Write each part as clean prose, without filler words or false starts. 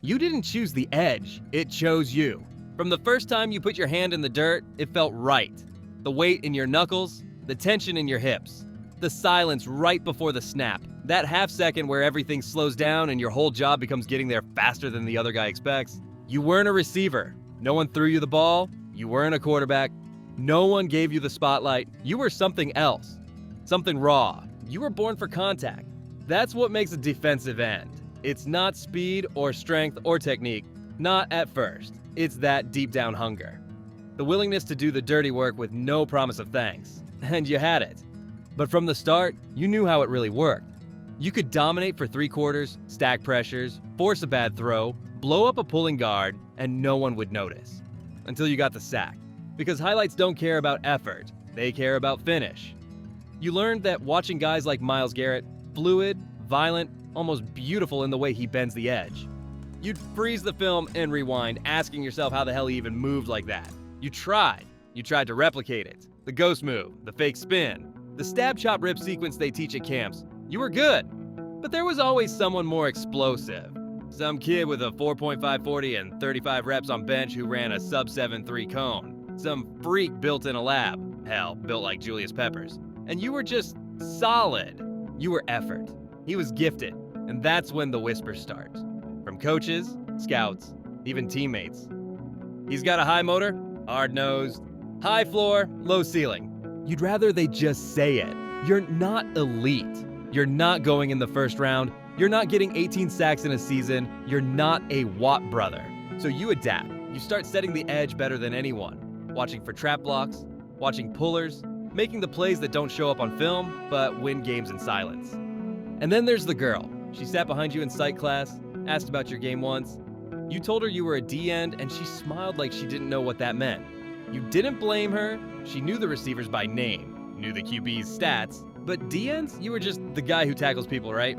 You didn't choose the edge, it chose you. From the first time you put your hand in the dirt, it felt right. The weight in your knuckles, the tension in your hips, the silence right before the snap, that half second where everything slows down and your whole job becomes getting there faster than the other guy expects. You weren't a receiver. No one threw you the ball. You weren't a quarterback. No one gave you the spotlight. You were something else. Something raw. You were born for contact. That's what makes a defensive end. It's not speed or strength or technique. Not at first. It's that deep down hunger. The willingness to do the dirty work with no promise of thanks. And you had it. But from the start, you knew how it really worked. You could dominate for 3 quarters, stack pressures, force a bad throw, blow up a pulling guard, and no one would notice. Until you got the sack. Because highlights don't care about effort, they care about finish. You learned that watching guys like Myles Garrett, fluid, violent, almost beautiful in the way he bends the edge. You'd freeze the film and rewind, asking yourself how the hell he even moved like that. You tried to replicate it. The ghost move, the fake spin, the stab chop rip sequence they teach at camps. You were good, but there was always someone more explosive. Some kid with a 4.540 and 35 reps on bench who ran a sub 7.3 cone. Some freak built in a lab. Hell, built like Julius Peppers. And you were just solid. You were effort. He was gifted. And that's when the whispers start. From coaches, scouts, even teammates. He's got a high motor, hard-nosed, high floor, low ceiling. You'd rather they just say it. You're not elite. You're not going in the first round. You're not getting 18 sacks in a season. You're not a Watt brother. So you adapt. You start setting the edge better than anyone. Watching for trap blocks, watching pullers, making the plays that don't show up on film, but win games in silence. And then there's the girl. She sat behind you in psych class, asked about your game once. You told her you were a D-end, and she smiled like she didn't know what that meant. You didn't blame her. She knew the receivers by name, knew the QB's stats, but D-ends, you were just the guy who tackles people, right?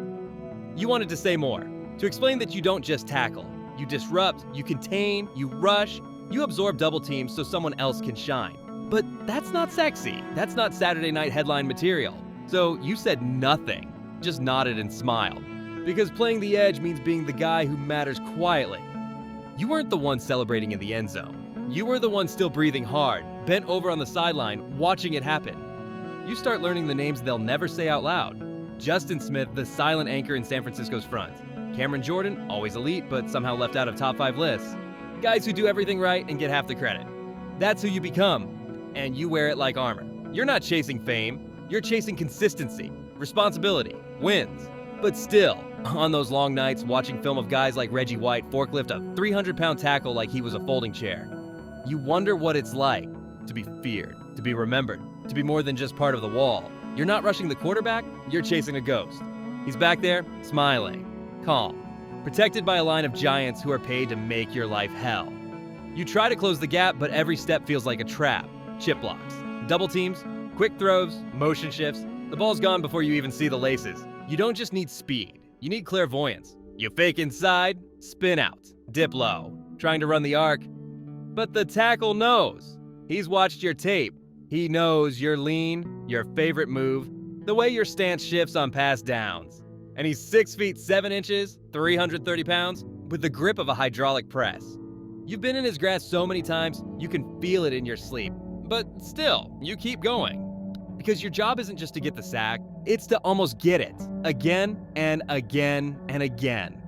You wanted to say more, to explain that you don't just tackle. You disrupt, you contain, you rush, you absorb double teams so someone else can shine. But that's not sexy. That's not Saturday night headline material. So you said nothing, just nodded and smiled. Because playing the edge means being the guy who matters quietly. You weren't the one celebrating in the end zone. You were the one still breathing hard, bent over on the sideline, watching it happen. You start learning the names they'll never say out loud. Justin Smith, the silent anchor in San Francisco's front. Cameron Jordan, always elite, but somehow left out of top 5 lists. Guys who do everything right and get half the credit. That's who you become, and you wear it like armor. You're not chasing fame, you're chasing consistency, responsibility, wins. But still, on those long nights watching film of guys like Reggie White forklift a 300-pound tackle like he was a folding chair, you wonder what it's like to be feared, to be remembered, to be more than just part of the wall. You're not rushing the quarterback, you're chasing a ghost. He's back there, smiling, calm, protected by a line of giants who are paid to make your life hell. You try to close the gap, but every step feels like a trap. Chip blocks, double teams, quick throws, motion shifts. The ball's gone before you even see the laces. You don't just need speed, you need clairvoyance. You fake inside, spin out, dip low, trying to run the arc. But the tackle knows. He's watched your tape. He knows your lean, your favorite move, the way your stance shifts on pass downs. And he's 6 feet 7 inches, 330 pounds, with the grip of a hydraulic press. You've been in his grasp so many times, you can feel it in your sleep. But still, you keep going. Because your job isn't just to get the sack, it's to almost get it. Again and again and again.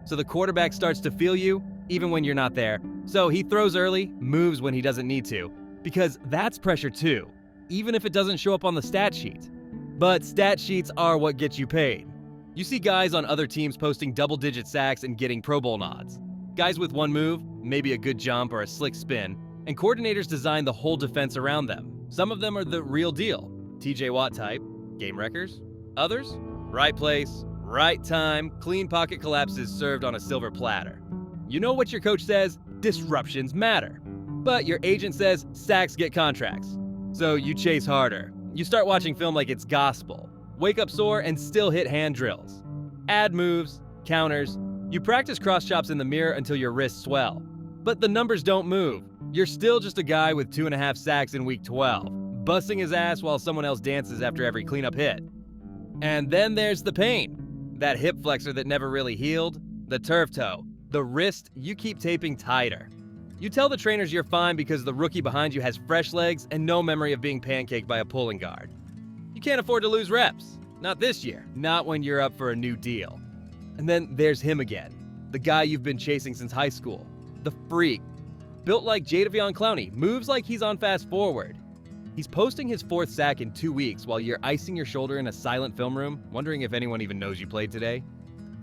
So the quarterback starts to feel you, even when you're not there. So he throws early, moves when he doesn't need to. Because that's pressure too, even if it doesn't show up on the stat sheet. But stat sheets are what get you paid. You see guys on other teams posting double-digit sacks and getting Pro Bowl nods. Guys with one move, maybe a good jump or a slick spin, and coordinators design the whole defense around them. Some of them are the real deal, TJ Watt type, game wreckers. Others, right place, right time, clean pocket collapses served on a silver platter. You know what your coach says? Disruptions matter. But your agent says sacks get contracts. So you chase harder. You start watching film like it's gospel. Wake up sore and still hit hand drills. Add moves, counters. You practice cross chops in the mirror until your wrists swell. But the numbers don't move. You're still just a guy with 2.5 sacks in week 12, busting his ass while someone else dances after every cleanup hit. And then there's the pain. That hip flexor that never really healed, the turf toe, The wrist, you keep taping tighter. You tell the trainers you're fine because the rookie behind you has fresh legs and no memory of being pancaked by a pulling guard. You can't afford to lose reps. Not this year. Not when you're up for a new deal. And then there's him again. The guy you've been chasing since high school. The freak. Built like Jadavion Clowney, moves like he's on fast forward. He's posting his 4th sack in 2 weeks while you're icing your shoulder in a silent film room, wondering if anyone even knows you played today.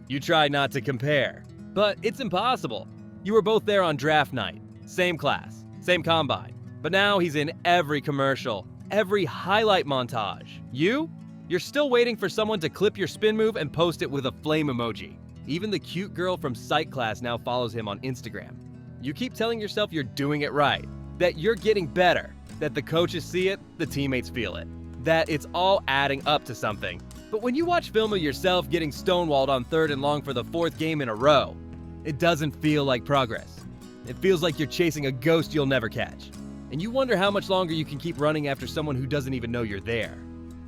You try not to compare, but it's impossible. You were both there on draft night. Same class, same combine. But now he's in every commercial, every highlight montage. You're still waiting for someone to clip your spin move and post it with a flame emoji. Even the cute girl from psych class now follows him on Instagram. You keep telling yourself you're doing it right, that you're getting better, that the coaches see it, the teammates feel it, that it's all adding up to something. But when you watch film of yourself getting stonewalled on 3rd and long for the 4th game in a row, it doesn't feel like progress. It feels like you're chasing a ghost you'll never catch. And you wonder how much longer you can keep running after someone who doesn't even know you're there.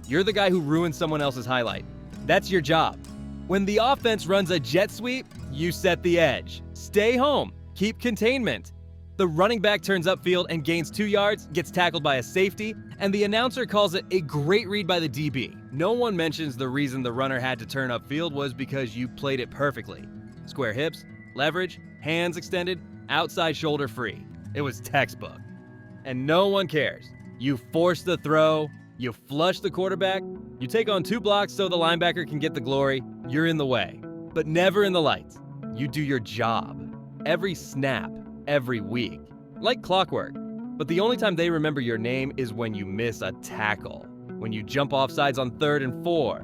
You're the guy who ruined someone else's highlight. That's your job. When the offense runs a jet sweep, you set the edge. Stay home. Keep containment. The running back turns upfield and gains 2 yards, gets tackled by a safety, and the announcer calls it a great read by the DB. No one mentions the reason the runner had to turn upfield was because you played it perfectly. Square hips, leverage, hands extended, outside shoulder free. It was textbook. And no one cares. You force the throw, you flush the quarterback, you take on 2 blocks so the linebacker can get the glory, you're in the way. But never in the lights. You do your job. Every snap, every week. Like clockwork. But the only time they remember your name is when you miss a tackle. When you jump off sides on 3rd and 4.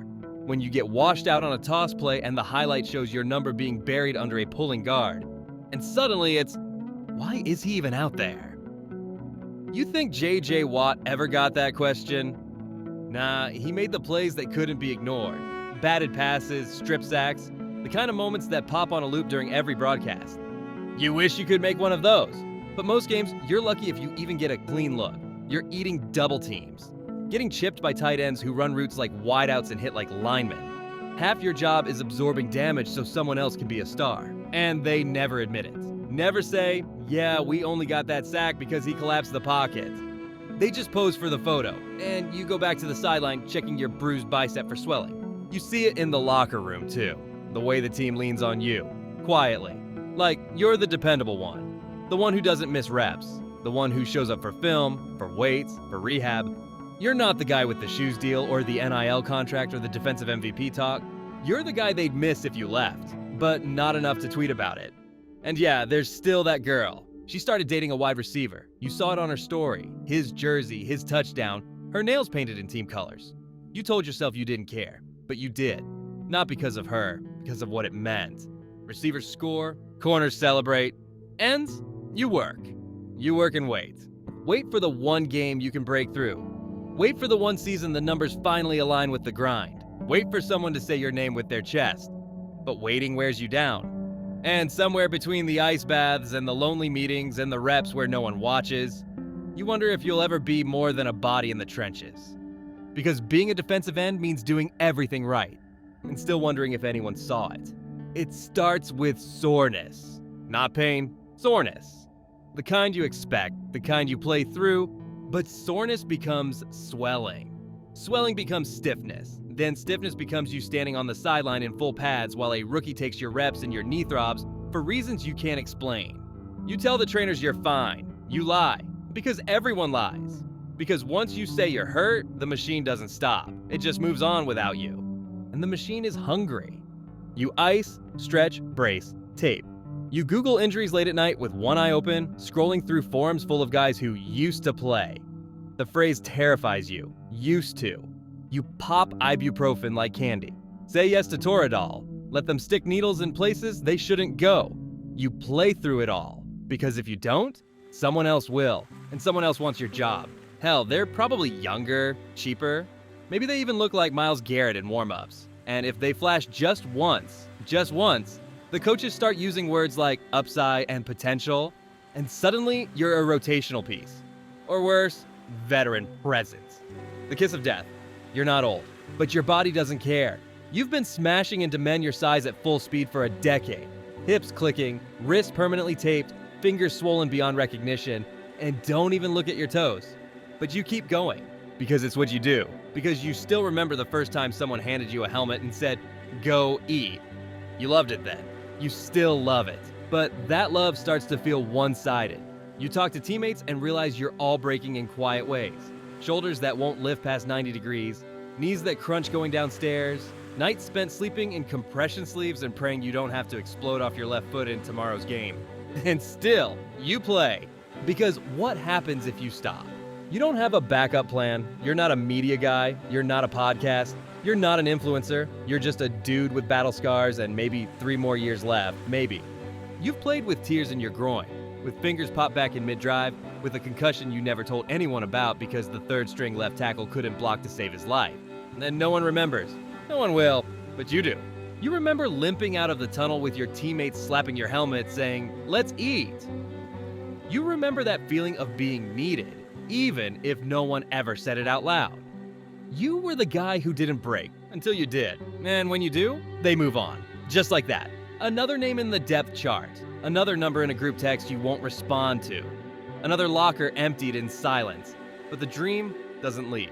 When you get washed out on a toss play and the highlight shows your number being buried under a pulling guard. And suddenly it's, why is he even out there? You think J.J. Watt ever got that question? Nah, he made the plays that couldn't be ignored. Batted passes, strip sacks, the kind of moments that pop on a loop during every broadcast. You wish you could make one of those. But most games, you're lucky if you even get a clean look. You're eating double teams. Getting chipped by tight ends who run routes like wideouts and hit like linemen. Half your job is absorbing damage so someone else can be a star. And they never admit it. Never say, yeah, we only got that sack because he collapsed the pocket. They just pose for the photo, and you go back to the sideline checking your bruised bicep for swelling. You see it in the locker room too. The way the team leans on you. Quietly. Like, you're the dependable one. The one who doesn't miss reps. The one who shows up for film, for weights, for rehab. You're not the guy with the shoes deal or the NIL contract or the defensive MVP talk. You're the guy they'd miss if you left, but not enough to tweet about it. And yeah, there's still that girl. She started dating a wide receiver. You saw it on her story. His jersey, his touchdown, her nails painted in team colors. You told yourself you didn't care, but you did. Not because of her, because of what it meant. Receivers score, corners celebrate, ends, you work. You work and wait. Wait for the one game you can break through. Wait for the one season the numbers finally align with the grind. Wait for someone to say your name with their chest. But waiting wears you down. And somewhere between the ice baths and the lonely meetings and the reps where no one watches, you wonder if you'll ever be more than a body in the trenches. Because being a defensive end means doing everything right, and still wondering if anyone saw it. It starts with soreness. Not pain, soreness. The kind you expect, the kind you play through, but soreness becomes swelling. Swelling becomes stiffness. Then stiffness becomes you standing on the sideline in full pads while a rookie takes your reps and your knee throbs for reasons you can't explain. You tell the trainers you're fine. You lie. Because everyone lies. Because once you say you're hurt, the machine doesn't stop. It just moves on without you. And the machine is hungry. You ice, stretch, brace, tape. You Google injuries late at night with one eye open, scrolling through forums full of guys who used to play. The phrase terrifies you. Used to. You pop ibuprofen like candy. Say yes to Toradol. Let them stick needles in places they shouldn't go. You play through it all. Because if you don't, someone else will. And someone else wants your job. Hell, they're probably younger, cheaper. Maybe they even look like Myles Garrett in warm-ups. And if they flash just once, the coaches start using words like upside and potential, and suddenly you're a rotational piece. Or worse, veteran presence. The kiss of death. You're not old, but your body doesn't care. You've been smashing into men your size at full speed for a decade. Hips clicking, wrists permanently taped, fingers swollen beyond recognition, and don't even look at your toes. But you keep going, because it's what you do. Because you still remember the first time someone handed you a helmet and said, "Go eat." You loved it then. You still love it. But that love starts to feel one-sided. You talk to teammates and realize you're all breaking in quiet ways. Shoulders that won't lift past 90 degrees, knees that crunch going downstairs, nights spent sleeping in compression sleeves and praying you don't have to explode off your left foot in tomorrow's game. And still, you play. Because what happens if you stop? You don't have a backup plan. You're not a media guy. You're not a podcast. You're not an influencer. You're just a dude with battle scars and maybe 3 more years left. Maybe. You've played with tears in your groin, with fingers popped back in mid-drive, with a concussion you never told anyone about because the third-string left tackle couldn't block to save his life. And then no one remembers. No one will, but you do. You remember limping out of the tunnel with your teammates slapping your helmet saying, "Let's eat." You remember that feeling of being needed, even if no one ever said it out loud. You were the guy who didn't break, until you did. And when you do, they move on. Just like that. Another name in the depth chart. Another number in a group text you won't respond to. Another locker emptied in silence. But the dream doesn't leave.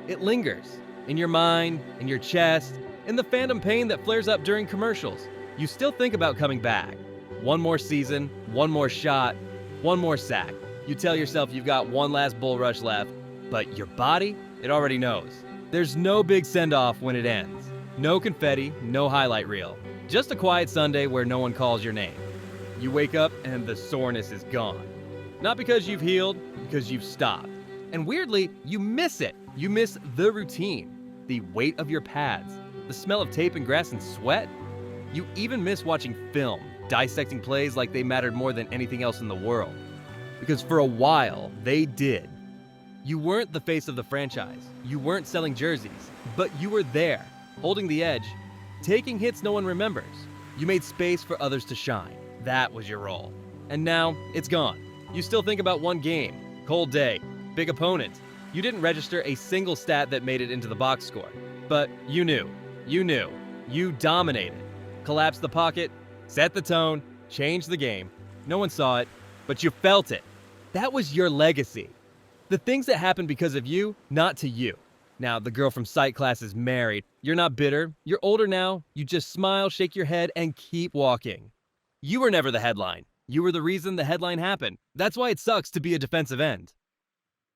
It lingers. In your mind, in your chest, in the phantom pain that flares up during commercials. You still think about coming back. One more season, one more shot, one more sack. You tell yourself you've got one last bull rush left, but your body, it already knows. There's no big send-off when it ends. No confetti, no highlight reel. Just a quiet Sunday where no one calls your name. You wake up and the soreness is gone. Not because you've healed, because you've stopped. And weirdly, you miss it. You miss the routine, the weight of your pads, the smell of tape and grass and sweat. You even miss watching film, dissecting plays like they mattered more than anything else in the world. Because for a while, they did. You weren't the face of the franchise. You weren't selling jerseys, but you were there, holding the edge, taking hits no one remembers. You made space for others to shine. That was your role. And now, it's gone. You still think about one game, cold day, big opponent. You didn't register a single stat that made it into the box score. But you knew. You knew. You dominated. Collapsed the pocket, set the tone, changed the game. No one saw it, but you felt it. That was your legacy. The things that happened because of you, not to you. Now, the girl from psych class is married. You're not bitter. You're older now. You just smile, shake your head, and keep walking. You were never the headline. You were the reason the headline happened. That's why it sucks to be a defensive end.